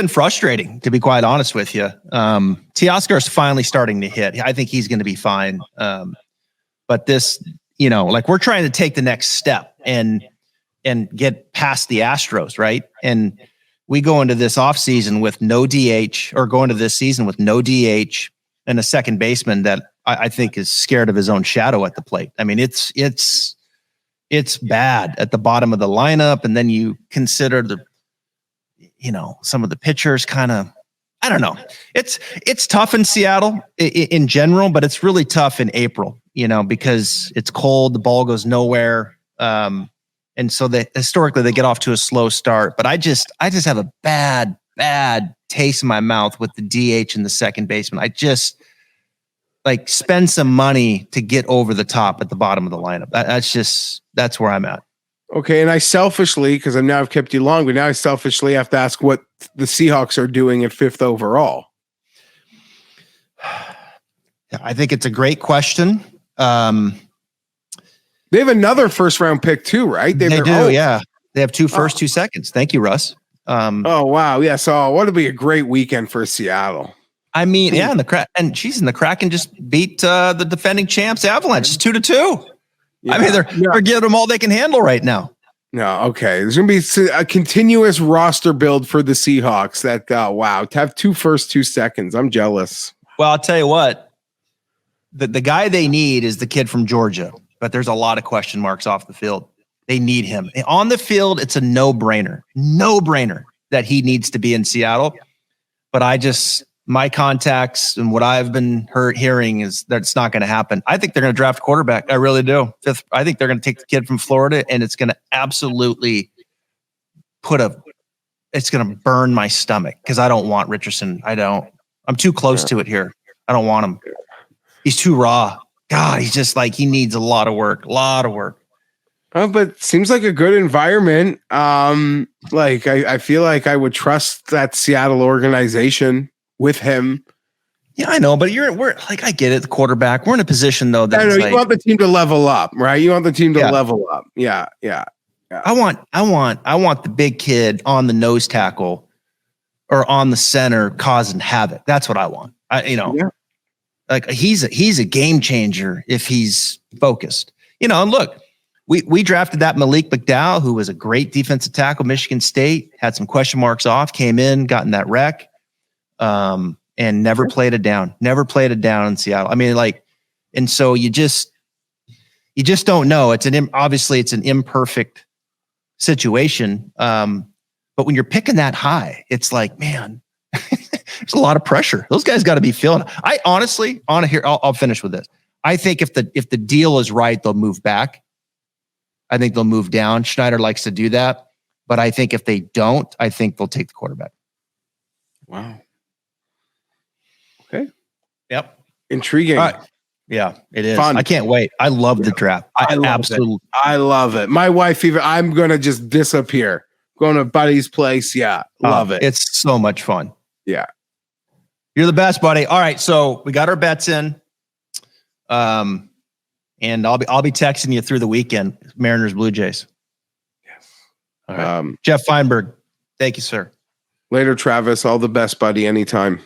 frustrating, to be quite honest with you. Teoscar's finally starting to hit. I think he's going to be fine. But this, like, we're trying to take the next step and get past the Astros, right? And we go into this offseason with no DH, or go into this season with no DH and a second baseman that I think is scared of his own shadow at the plate. I mean, it's bad at the bottom of the lineup. And then you consider some of the pitchers kind of, I don't know. It's tough in Seattle in general, but it's really tough in April, because it's cold, the ball goes nowhere. And so historically they get off to a slow start, but I just have a bad taste in my mouth with the DH and the second baseman. I just spend some money to get over the top at the bottom of the lineup. That's where I'm at. Okay. And I selfishly, because I've kept you long, but now I selfishly have to ask what the Seahawks are doing at 5th overall. I think it's a great question. They have another first round pick too, right? They do. Yeah. They have 2 first, 2 seconds. Thank you, Russ. Oh, wow. Yeah. So what'll be a great weekend for Seattle. I mean, yeah. And the Kraken just beat the defending champs Avalanche. It's 2-2. Yeah. I mean, they're giving them all they can handle right now. No. Okay. There's going to be a continuous roster build for the Seahawks wow. To have 2 first, 2 seconds. I'm jealous. Well, I'll tell you what, the guy they need is the kid from Georgia, but there's a lot of question marks off the field. They need him on the field. It's a no-brainer that he needs to be in Seattle. But my contacts and what I've been hearing is that it's not going to happen. I think they're going to draft a quarterback. I really do. I think they're going to take the kid from Florida, and it's going to absolutely it's going to burn my stomach because I don't want Richardson. I'm too close to it here. I don't want him. He's too raw. God, he's just he needs a lot of work. Oh, but seems like a good environment. I feel like I would trust that Seattle organization with him. Yeah, I know, but I get it. The quarterback. We're in a position though that you want the team to level up, right? You want the team to level up. Yeah. I want the big kid on the nose tackle or on the center causing havoc. That's what I want. He's a game changer if he's focused. And look, we drafted that Malik McDowell, who was a great defensive tackle, Michigan State, had some question marks off, came in, got in that wreck, and never played it down in Seattle. I mean, and so you just don't know. Obviously it's an imperfect situation. But when you're picking that high, it's man, there's a lot of pressure. Those guys got to be feeling it. I honestly, I'll finish with this. I think if the deal is right, they'll move back. I think they'll move down. Schneider likes to do that. But I think if they don't, I think they'll take the quarterback. Wow. Okay. Yep. Intriguing. Yeah, it is. Fun. I can't wait. I love the draft. I love it. My wife, I'm going to just disappear. Going to Buddy's place. Yeah. Love it. It's so much fun. Yeah. You're the best, buddy. All right. So we got our bets in. And I'll be texting you through the weekend. Mariners, Blue Jays. Yes. All right. Geoff Fienberg. Thank you, sir. Later, Travis. All the best, buddy. Anytime.